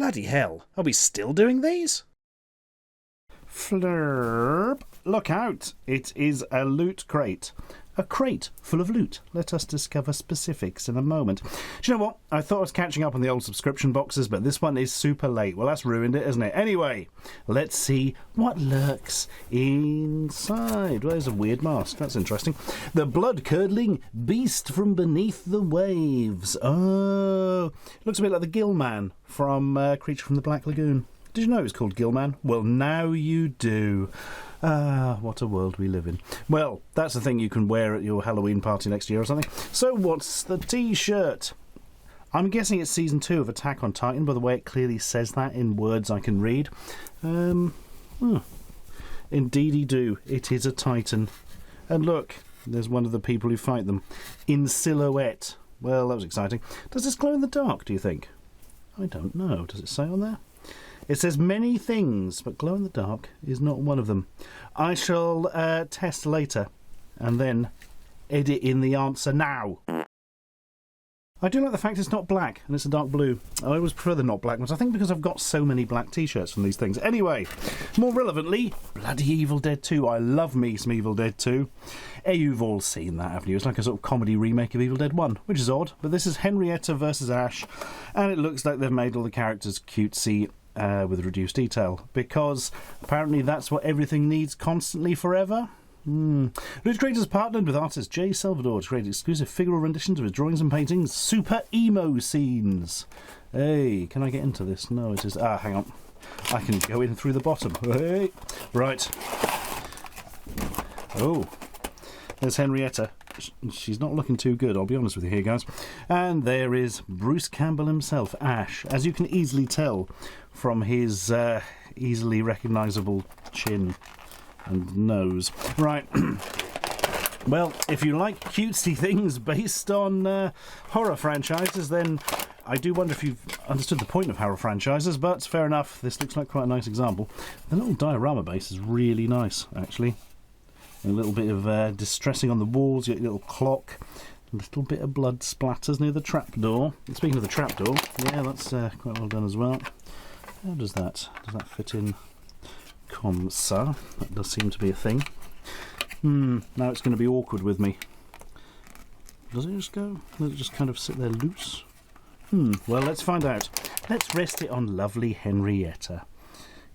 Bloody hell, are we still doing these? Flurb. Look out, it is a loot crate. A crate full of loot. Let us discover specifics in a moment. Do you know what? I thought I was catching up on the old subscription boxes, but this one is super late. Well, that's ruined it, isn't it? Anyway, let's see what lurks inside. Well, there's a weird mask. That's interesting. The blood-curdling beast from beneath the waves. Oh, looks a bit like the Gill Man from Creature from the Black Lagoon. Did you know it was called Gillman? Well, now you do. Ah, what a world we live in. Well, that's the thing you can wear at your Halloween party next year or something. So what's the T-shirt? I'm guessing it's Season 2 of Attack on Titan, by the way it clearly says that in words I can read. Indeedy do. It is a Titan. And look, there's one of the people who fight them. In silhouette. Well, that was exciting. Does this glow in the dark, do you think? I don't know. Does it say on there? It says many things, but glow in the dark is not one of them. I shall test later and then edit in the answer now. I do like the fact it's not black and it's a dark blue. I always prefer the not black ones, I think because I've got so many black t-shirts from these things. Anyway, more relevantly, bloody Evil Dead 2. I love me some Evil Dead 2. You've all seen that, haven't you? It's like a sort of comedy remake of Evil Dead 1, which is odd. But this is Henrietta versus Ash, and it looks like they've made all the characters cutesy with reduced detail, because apparently that's what everything needs constantly forever. Lootcrate has partnered with artist Jay Salvador to create exclusive figural renditions of his drawings and paintings, super emo scenes. Hey, can I get into this? No, it is... Ah, hang on. I can go in through the bottom. Hey. Right. Oh. There's Henrietta. She's not looking too good, I'll be honest with you here, guys. And there is Bruce Campbell himself, Ash, as you can easily tell from his easily recognisable chin and nose. Right. Well, if you like cutesy things based on horror franchises, then I do wonder if you've understood the point of horror franchises, but fair enough, this looks like quite a nice example. The little diorama base is really nice, actually. A little bit of distressing on the walls, your little clock, a little bit of blood splatters near the trapdoor. Speaking of the trapdoor, yeah, that's quite well done as well. How does that fit in? Comme ça. That does seem to be a thing. Now it's going to be awkward with me. Does it just go? Does it just kind of sit there loose? Well, let's find out. Let's rest it on lovely Henrietta.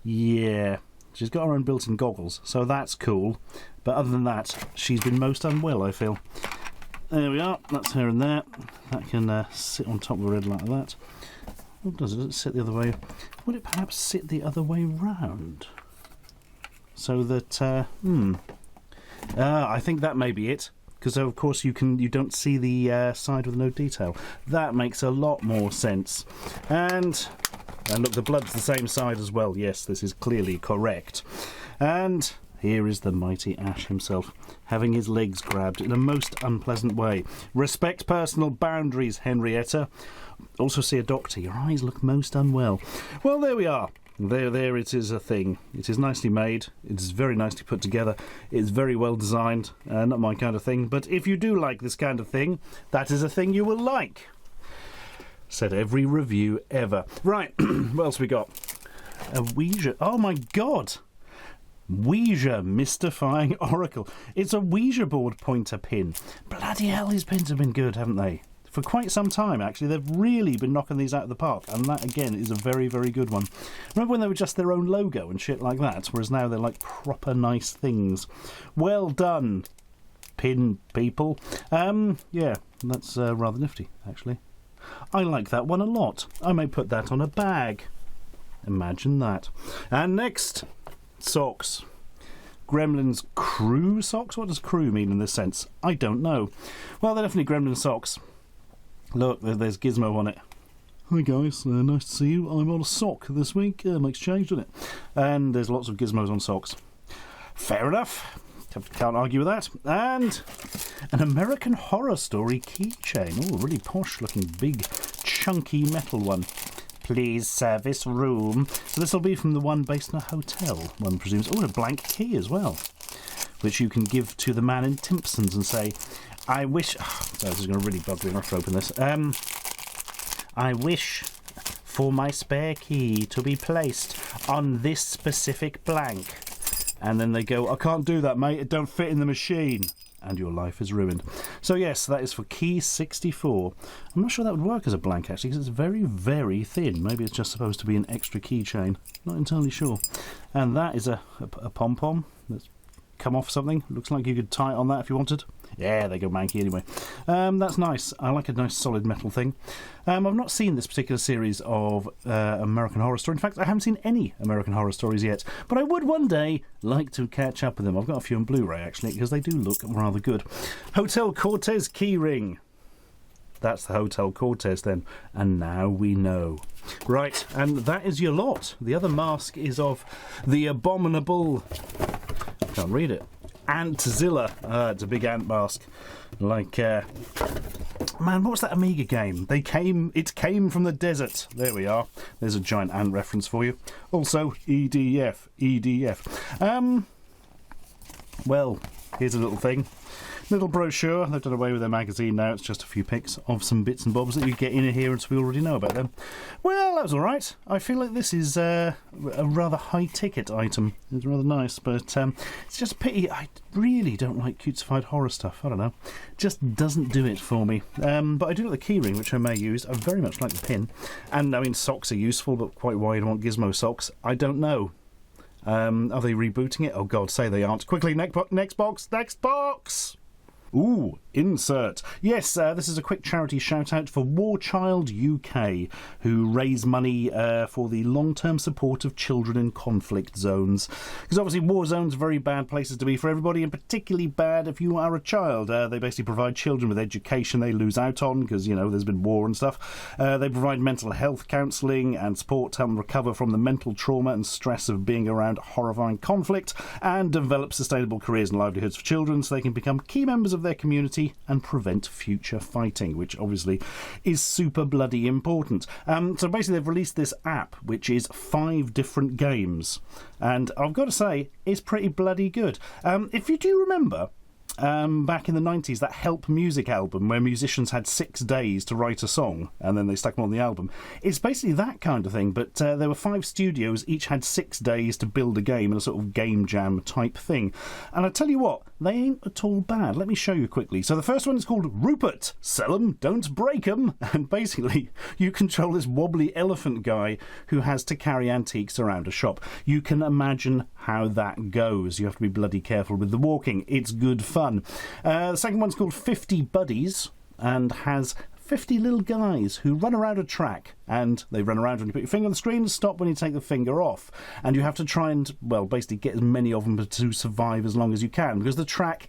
Yeah. She's got her own built-in goggles, so that's cool. But other than that, she's been most unwell, I feel. There we are. That's her in there. That can sit on top of the red like that. Oh, does it sit the other way? Would it perhaps sit the other way round? So that, I think that may be it. Because of course you don't see the side with no detail. That makes a lot more sense. And look, the blood's the same side as well. Yes, this is clearly correct. And here is the mighty Ash himself, having his legs grabbed in a most unpleasant way. Respect personal boundaries, Henrietta. Also see a doctor. Your eyes look most unwell. Well, there we are. There it is a thing. It is nicely made. It is very nicely put together. It's very well designed. Not my kind of thing. But if you do like this kind of thing, that is a thing you will like. Said every review ever. Right, what else we got? A Ouija. Oh my god! Ouija Mystifying Oracle. It's a Ouija board pointer pin. Bloody hell, these pins have been good, haven't they? For quite some time, actually. They've really been knocking these out of the park, and that, again, is a very, very good one. Remember when they were just their own logo and shit like that, whereas now they're like proper nice things. Well done, pin people. Yeah, that's rather nifty, actually. I like that one a lot. I may put that on a bag. Imagine that. And next, socks. Gremlins crew socks? What does crew mean in this sense? I don't know. Well, they're definitely Gremlin socks. Look, there's Gizmo on it. Hi guys, nice to see you. I'm on a sock this week. Makes change, doesn't it? And there's lots of Gizmos on socks. Fair enough. Can't argue with that. And an American Horror Story keychain. Oh, really posh looking, big, chunky metal one. Please service room. So this will be from the one based in a hotel, one presumes. Oh, and a blank key as well, which you can give to the man in Timpsons and say, I wish... Oh, this is going to really bug me if I open this. I wish for my spare key to be placed on this specific blank. And then they go, I can't do that, mate, it don't fit in the machine. And your life is ruined. So yes, that is for key 64. I'm not sure that would work as a blank, actually, because it's very, very thin. Maybe it's just supposed to be an extra keychain. Not entirely sure. And that is a pom-pom that's come off something. Looks like you could tie it on that if you wanted. Yeah, they go manky anyway. That's nice. I like a nice solid metal thing. I've not seen this particular series of American Horror Story. In fact, I haven't seen any American Horror Stories yet. But I would one day like to catch up with them. I've got a few on Blu-ray, actually, because they do look rather good. Hotel Cortez keyring. That's the Hotel Cortez, then. And now we know. Right, and that is your lot. The other mask is of the abominable... I can't read it. Antzilla. It's a big ant mask. Like, man, what was that Amiga game? It came from the desert. There we are. There's a giant ant reference for you. Also, EDF. Well, here's a little thing. Little brochure. They've done away with their magazine now. It's just a few pics of some bits and bobs that you get in here, and so we already know about them. Well, that was all right. I feel like this is a rather high-ticket item. It's rather nice, but it's just a pity. I really don't like cutesified horror stuff. I don't know. It just doesn't do it for me. But I do like the keyring, which I may use. I very much like the pin. And, I mean, socks are useful, but quite why you want gizmo socks, I don't know. Are they rebooting it? Oh, God, say they aren't. Quickly, next box! Ooh, insert. Yes, this is a quick charity shout-out for War Child UK, who raise money for the long-term support of children in conflict zones. Because obviously war zones are very bad places to be for everybody, and particularly bad if you are a child. They basically provide children with education they lose out on, because, you know, there's been war and stuff. They provide mental health counselling and support to help them recover from the mental trauma and stress of being around horrifying conflict, and develop sustainable careers and livelihoods for children so they can become key members of their community and prevent future fighting, which obviously is super bloody important. So basically they've released this app which is 5 different games, and I've got to say it's pretty bloody good. If you do remember back in the 90s, that Help Music album where musicians had 6 days to write a song and then they stuck them on the album. It's basically that kind of thing, but there were 5 studios, each had 6 days to build a game, and a sort of game jam type thing. And I tell you what, they ain't at all bad. Let me show you quickly. So the first one is called Rupert. Sell 'em, don't break 'em. And basically you control this wobbly elephant guy who has to carry antiques around a shop. You can imagine how that goes. You have to be bloody careful with the walking. It's good fun. The second one's called 50 Buddies and has 50 little guys who run around a track, and they run around when you put your finger on the screen and stop when you take the finger off. And you have to try and, well, basically get as many of them to survive as long as you can, because the track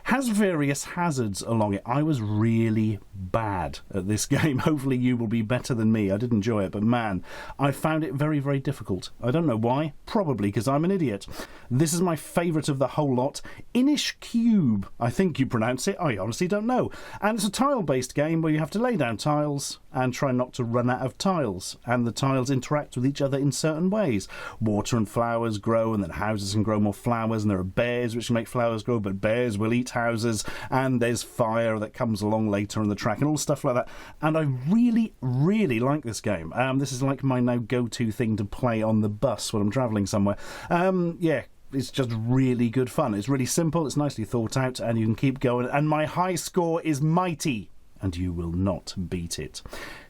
has various hazards along it. I was really bad at this game. Hopefully you will be better than me. I did enjoy it, but man, I found it very, very difficult. I don't know why. Probably because I'm an idiot. This is my favourite of the whole lot. Inish Cube, I think you pronounce it. I honestly don't know. And it's a tile-based game where you have to lay down tiles and try not to run out of tiles. And the tiles interact with each other in certain ways. Water and flowers grow, and then houses can grow more flowers, and there are bears which can make flowers grow, but bears will eat houses, and there's fire that comes along later in the track and all stuff like that. And I really, really like this game. This is like my now go-to thing to play on the bus when I'm travelling somewhere. Yeah, it's just really good fun. It's really simple, it's nicely thought out, and you can keep going. And my high score is mighty, and you will not beat it.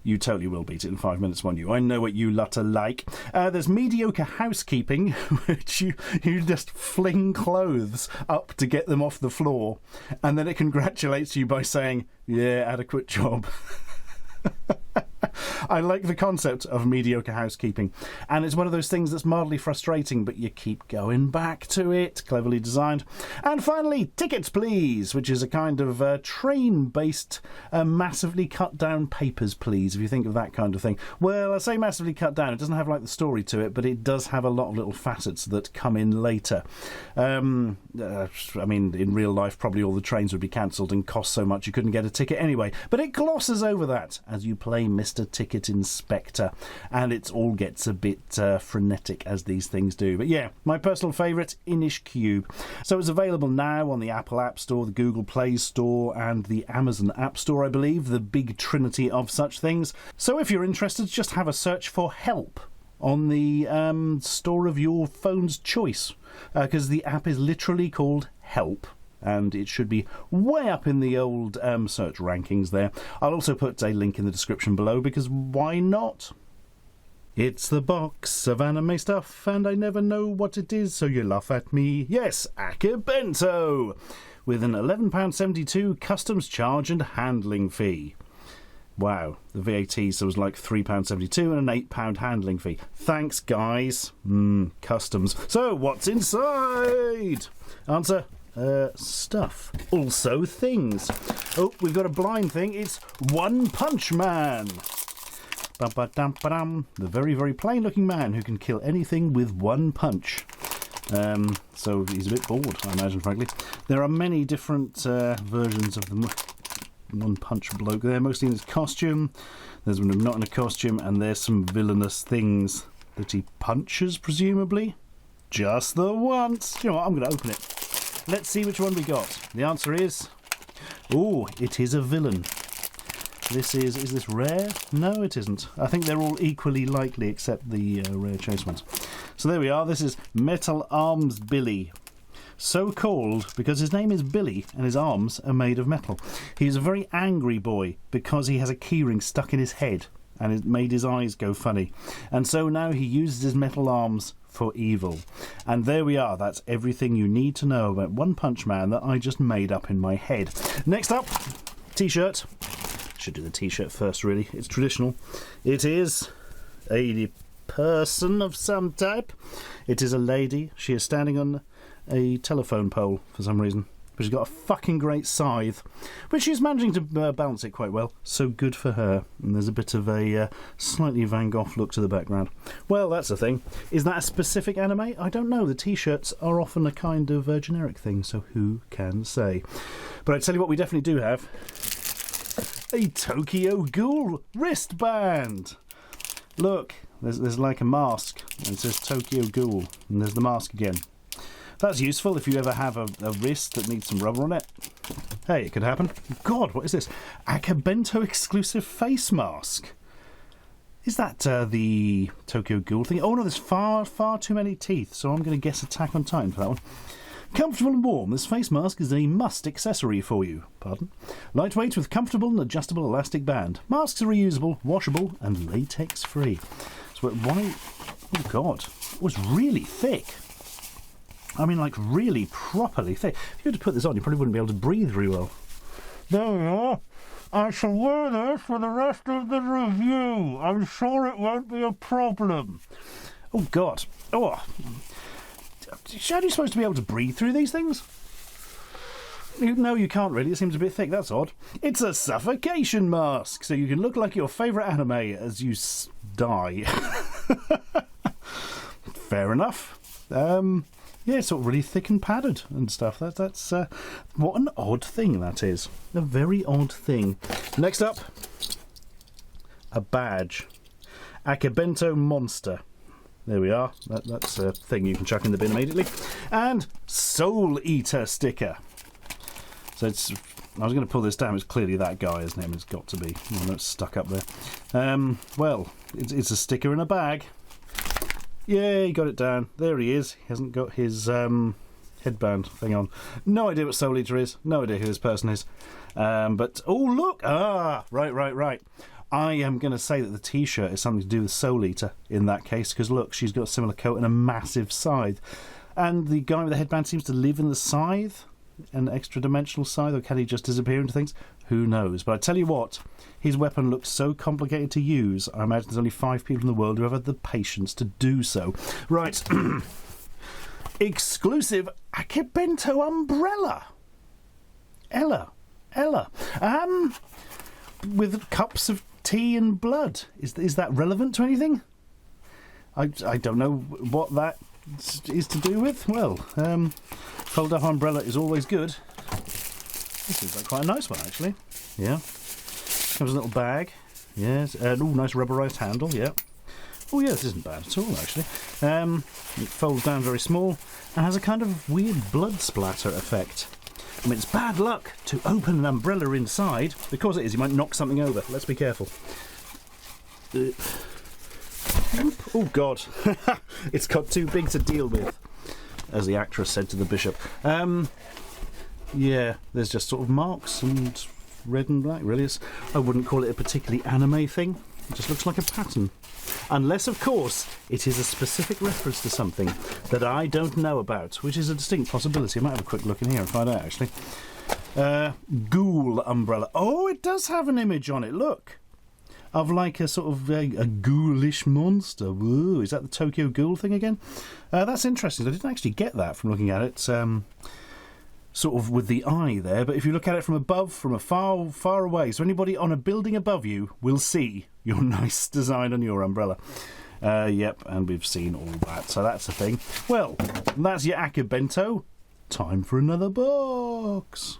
You totally will beat it in 5 minutes, won't you? I know what you lot are like. There's mediocre housekeeping, which you just fling clothes up to get them off the floor, and then it congratulates you by saying, yeah, adequate job. I like the concept of mediocre housekeeping, and it's one of those things that's mildly frustrating, but you keep going back to it. Cleverly designed. And finally, Tickets Please, which is a kind of train-based massively cut down Papers, Please, if you think of that kind of thing. Well, I say massively cut down. It doesn't have like the story to it, but it does have a lot of little facets that come in later. I mean, in real life, probably all the trains would be cancelled and cost so much you couldn't get a ticket anyway, but it glosses over that as you play Mr. Tickets Ticket Inspector, and it all gets a bit frenetic, as these things do. But yeah, my personal favourite, Inish Cube. So it's available now on the Apple App Store, the Google Play Store, and the Amazon App Store, I believe, the big trinity of such things. So if you're interested, just have a search for Help on the store of your phone's choice, because the app is literally called Help, and it should be way up in the old search rankings there. I'll also put a link in the description below, because why not? It's the box of anime stuff, and I never know what it is, so you laugh at me. Yes, Akibento, with an £11.72 customs charge and handling fee. Wow, the VAT, so it was like £3.72 and an £8 handling fee. Thanks, guys. Customs. So, what's inside? Answer, stuff. Also things. Oh, we've got a blind thing. It's One Punch Man. Ba-ba-dum-ba-dum. The very, very plain-looking man who can kill anything with one punch. So he's a bit bored, I imagine, frankly. There are many different versions of the One-Punch bloke there, mostly in his costume. There's one not in a costume, and there's some villainous things that he punches, presumably. Just the once. You know what, I'm going to open it. Let's see which one we got. The answer is... oh, it is a villain. This is this rare? No, it isn't. I think they're all equally likely, except the rare chase ones. So there we are. This is Metal Arms Billy. So called because his name is Billy and his arms are made of metal. He's a very angry boy because he has a keyring stuck in his head and it made his eyes go funny. And so now he uses his metal arms for evil. And there we are. That's everything you need to know about One Punch Man that I just made up in my head. Next up, t-shirt. Should do the t-shirt first, really. It's traditional. It is a person of some type. It is a lady. She is standing on a telephone pole for some reason. But she's got a fucking great scythe, which she's managing to balance it quite well. So good for her. And there's a bit of a slightly Van Gogh look to the background. Well, that's the thing. Is that a specific anime? I don't know. The t-shirts are often a kind of generic thing, so who can say? But I tell you what, we definitely do have a Tokyo Ghoul wristband. Look, there's like a mask, and it says Tokyo Ghoul, and there's the mask again. That's useful if you ever have a wrist that needs some rubber on it. Hey, it could happen. God, what is this? Akibento exclusive face mask. Is that the Tokyo Ghoul thing? Oh no, there's far too many teeth, so I'm going to guess Attack on Titan for that one. Comfortable and warm, this face mask is a must accessory for you. Pardon? Lightweight with comfortable and adjustable elastic band. Masks are reusable, washable, and latex free. So why? Oh God, it was really thick. I mean, like really properly thick. If you were to put this on, you probably wouldn't be able to breathe very well. There we are. I shall wear this for the rest of the review. I'm sure it won't be a problem. Oh God. Oh. How are you supposed to be able to breathe through these things? No, you can't really. It seems a bit thick. That's odd. It's a suffocation mask, so you can look like your favourite anime as you die. Fair enough. Yeah, it's sort of really thick and padded and stuff. That's what an odd thing that is. A very odd thing. Next up, a badge. Akibento Monster. There we are. That's a thing you can chuck in the bin immediately. And Soul Eater sticker. So it's... I was going to pull this down. It's clearly that guy, isn't it? It's got to be. I know it's stuck up there. Well, it's a sticker in a bag. Yeah, he got it down. There he is. He hasn't got his headband thing on. No idea what Soul Eater is. No idea who this person is. But, oh, look. Ah, right. I am going to say that the t-shirt is something to do with Soul Eater in that case, because look, she's got a similar coat and a massive scythe. And the guy with the headband seems to live in the scythe, an extra-dimensional scythe, or can he just disappear into things? Who knows? But I tell you what, his weapon looks so complicated to use, I imagine there's only 5 people in the world who have had the patience to do so. Right. Exclusive Akibento umbrella. Ella. With cups of tea and blood. Is that relevant to anything? I don't know what that is to do with. Well, fold up umbrella is always good. This is like quite a nice one, actually. Yeah. Comes in a little bag. Yes. Oh, nice rubberised handle, yeah. Oh, yeah, this isn't bad at all, actually. It folds down very small and has a kind of weird blood splatter effect. I mean, it's bad luck to open an umbrella inside. Because it is, you might knock something over. Let's be careful. Oh, God. It's got too big to deal with, as the actress said to the bishop. Yeah, there's just sort of marks and red and black, really. I wouldn't call it a particularly anime thing. It just looks like a pattern. Unless, of course, it is a specific reference to something that I don't know about, which is a distinct possibility. I might have a quick look in here and find out, actually. Ghoul umbrella. Oh, it does have an image on it, look. Of like a sort of a ghoulish monster. Whoa, is that the Tokyo Ghoul thing again? That's interesting. I didn't actually get that from looking at it. Sort of with the eye there, but if you look at it from above, from a far away, so anybody on a building above you will see your nice design on your umbrella. Yep, and we've seen all that, so that's the thing. Well, that's your Akibento. Time for another box.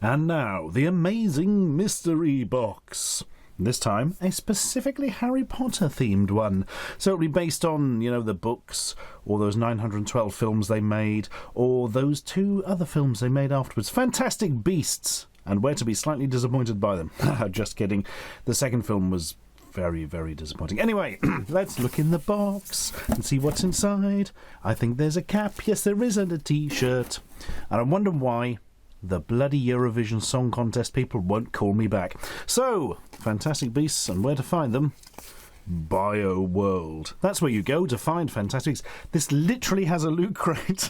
And now, the amazing mystery box. This time, a specifically Harry Potter themed one. So it'll be based on, you know, the books, or those 912 films they made, or those 2 other films they made afterwards. Fantastic Beasts, and Where to Be Slightly Disappointed by Them. Just kidding. The second film was very, very disappointing. Anyway, let's look in the box and see what's inside. I think there's a cap. Yes, there is, and a t-shirt. And I wonder why the bloody Eurovision Song Contest people won't call me back. So, Fantastic Beasts and where to find them? Bio World. That's where you go to find Fantastic Beasts. This literally has a loot crate.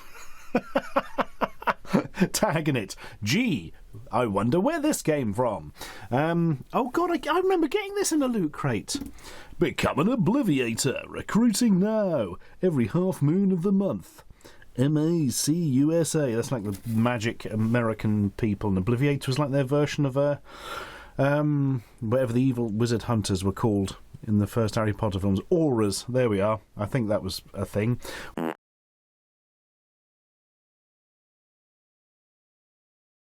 Tag in it. Gee, I wonder where this came from. Oh God, I remember getting this in a loot crate. Become an Obliviator. Recruiting now. Every half moon of the month. MAC-USA. That's like the magic American people. And Obliviator was like their version of whatever the evil wizard hunters were called in the first Harry Potter films. Auras. There we are. I think that was a thing.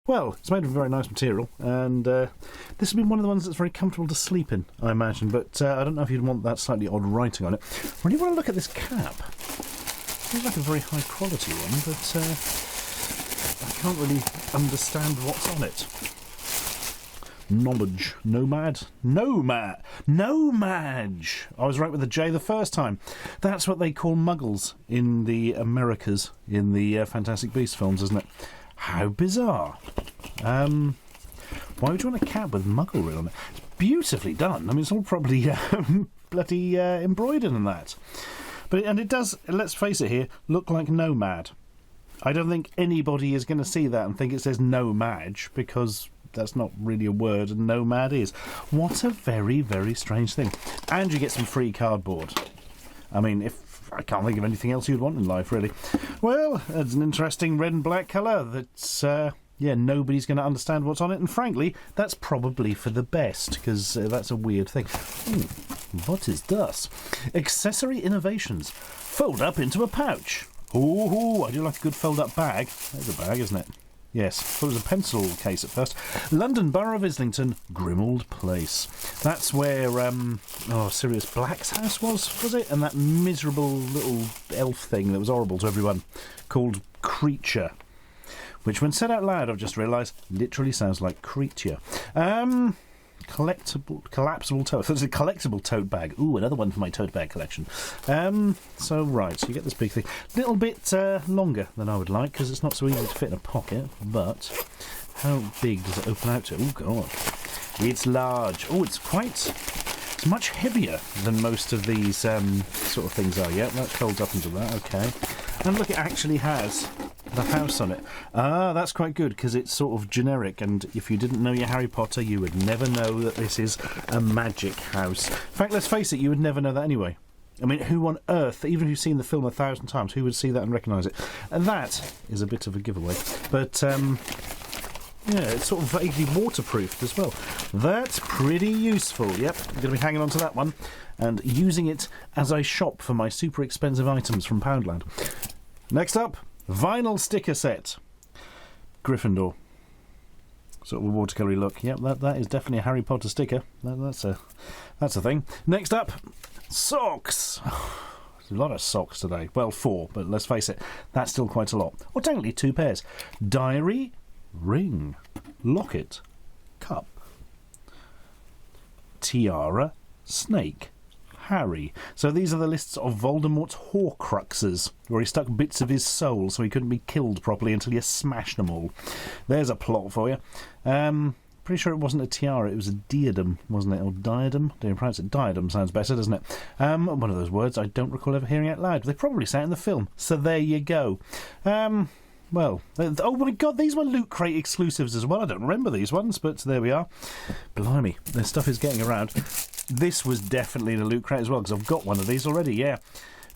Well, it's made of very nice material, and this has been one of the ones that's very comfortable to sleep in, I imagine, but I don't know if you'd want that slightly odd writing on it. When you want to look at this cap, seems like a very high quality one, but I can't really understand what's on it. Knowledge. Nomad. I was right with the J the first time. That's what they call muggles in the Americas, in the Fantastic Beasts films, isn't it? How bizarre. Why would you want a cap with muggle written on it? It's beautifully done. I mean, it's all probably bloody embroidered and that. And it does, let's face it here, look like Nomad. I don't think anybody is going to see that and think it says Nomad, because that's not really a word, and Nomad is. What a very, very strange thing. And you get some free cardboard. I mean, I can't think of anything else you'd want in life, really. Well, it's an interesting red and black colour that's, nobody's going to understand what's on it, and frankly, that's probably for the best, because that's a weird thing. Ooh, what is this? Accessory innovations. Fold up into a pouch. Ooh, I do like a good fold-up bag. There's a bag, isn't it? Yes, thought it was a pencil case at first. London Borough of Islington, Grimald Place. That's where Sirius Black's house was it? And that miserable little elf thing that was horrible to everyone, called Creature, which when said out loud, I've just realised, literally sounds like creature. Collapsible tote. So it's a collectible tote bag. Ooh, another one for my tote bag collection. So you get this big thing. A little bit longer than I would like, because it's not so easy to fit in a pocket, but how big does it open out to? Oh, God. It's large. Oh, it's much heavier than most of these sort of things are. Yeah, that folds up into that. Okay. And look, it actually has the house on it. Ah, that's quite good, because it's sort of generic, and if you didn't know your Harry Potter, you would never know that this is a magic house. In fact, let's face it, you would never know that anyway. I mean, who on earth, even if you've seen the film 1,000 times, who would see that and recognise it? And that is a bit of a giveaway. But, yeah, it's sort of vaguely waterproofed as well. That's pretty useful. Yep, I'm going to be hanging on to that one and using it as I shop for my super expensive items from Poundland. Next up, vinyl sticker set. Gryffindor. sort of a watercolour look. Yep, that is definitely a Harry Potter sticker. That's a thing. Next up, socks. A lot of socks today. Well, 4, but let's face it, that's still quite a lot. Or technically 2 pairs. Diary, ring, locket, cup, tiara, snake, Harry. So these are the lists of Voldemort's Horcruxes, where he stuck bits of his soul so he couldn't be killed properly until you smashed them all. There's a plot for you. Pretty sure it wasn't a tiara, it was a diadem, wasn't it? Or diadem? Don't you pronounce it? Diadem sounds better, doesn't it? One of those words I don't recall ever hearing out loud. They probably say it in the film. So there you go. Well, oh my god, these were Loot Crate exclusives as well. I don't remember these ones, but there we are. Blimey, their stuff is getting around. This was definitely in a Loot Crate as well, because I've got one of these already, yeah.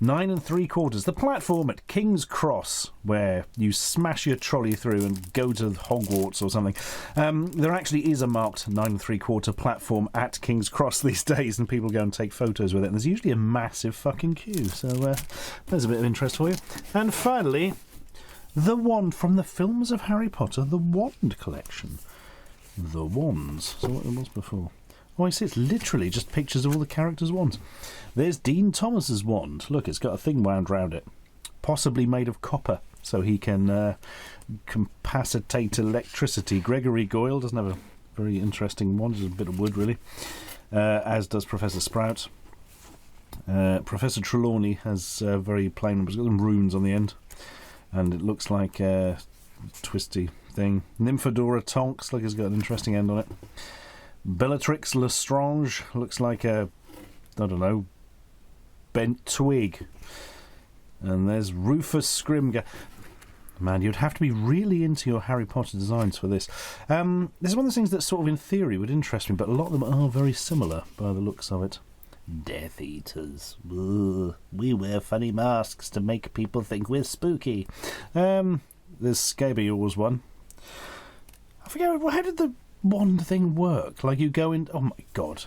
9 3/4. The platform at King's Cross, where you smash your trolley through and go to Hogwarts or something. There actually is a marked 9 3/4 platform at King's Cross these days, and people go and take photos with it. And there's usually a massive fucking queue, so there's a bit of interest for you. And finally, the wand from the films of Harry Potter, the Wand collection. The wands. So what it was before. Oh, I see, it's literally just pictures of all the characters' wands. There's Dean Thomas's wand. Look, it's got a thing wound round it. Possibly made of copper, so he can capacitate electricity. Gregory Goyle doesn't have a very interesting wand. It's a bit of wood, really. As does Professor Sprout. Professor Trelawney has very plain ones. It's got some runes on the end. And it looks like a twisty thing. Nymphadora Tonks, look, it's got an interesting end on it. Bellatrix Lestrange looks like a, I don't know, bent twig. And there's Rufus Scrimger. Man, you'd have to be really into your Harry Potter designs for this. This is one of the things that sort of in theory would interest me, but a lot of them are very similar by the looks of it. Death Eaters. Ugh. We wear funny masks to make people think we're spooky. There's Scabior's one. I forget, how did the wand thing work? Like you go in... Oh my god.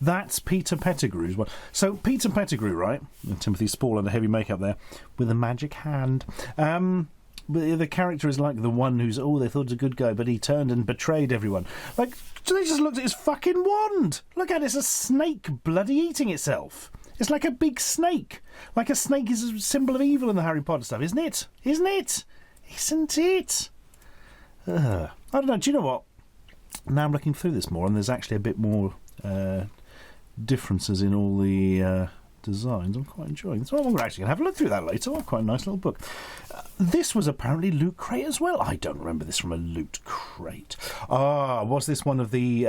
That's Peter Pettigrew's one. So Peter Pettigrew, right? Timothy Spall under heavy makeup there. With a magic hand. The character is like the one who's, oh, they thought he was a good guy, but he turned and betrayed everyone. Like, they just looked at his fucking wand. Look at it, it's a snake bloody eating itself. It's like a big snake. Like a snake is a symbol of evil in the Harry Potter stuff, isn't it? Isn't it? Isn't it? I don't know, do you know what? Now I'm looking through this more, and there's actually a bit more differences in all the designs. I'm quite enjoying this. Well, we're actually going to have a look through that later. Oh, quite a nice little book. This was apparently Loot Crate as well. I don't remember this from a Loot Crate. Ah, was this one of the...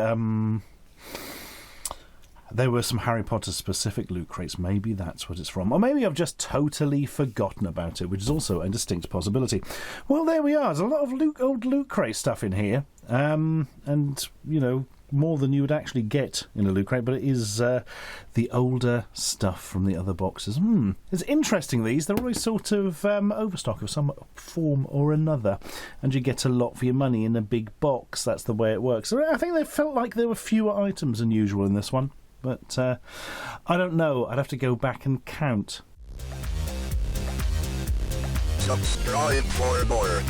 There were some Harry Potter specific Loot Crates. Maybe that's what it's from. Or maybe I've just totally forgotten about it, which is also a distinct possibility. Well, there we are. There's a lot of old Loot Crate stuff in here. And, you know, more than you would actually get in a Loot Crate, but it is the older stuff from the other boxes. It's interesting, these. They're always sort of overstock of some form or another, and you get a lot for your money in a big box. That's the way it works. So I think they felt like there were fewer items than usual in this one, but I don't know. I'd have to go back and count. Subscribe for more.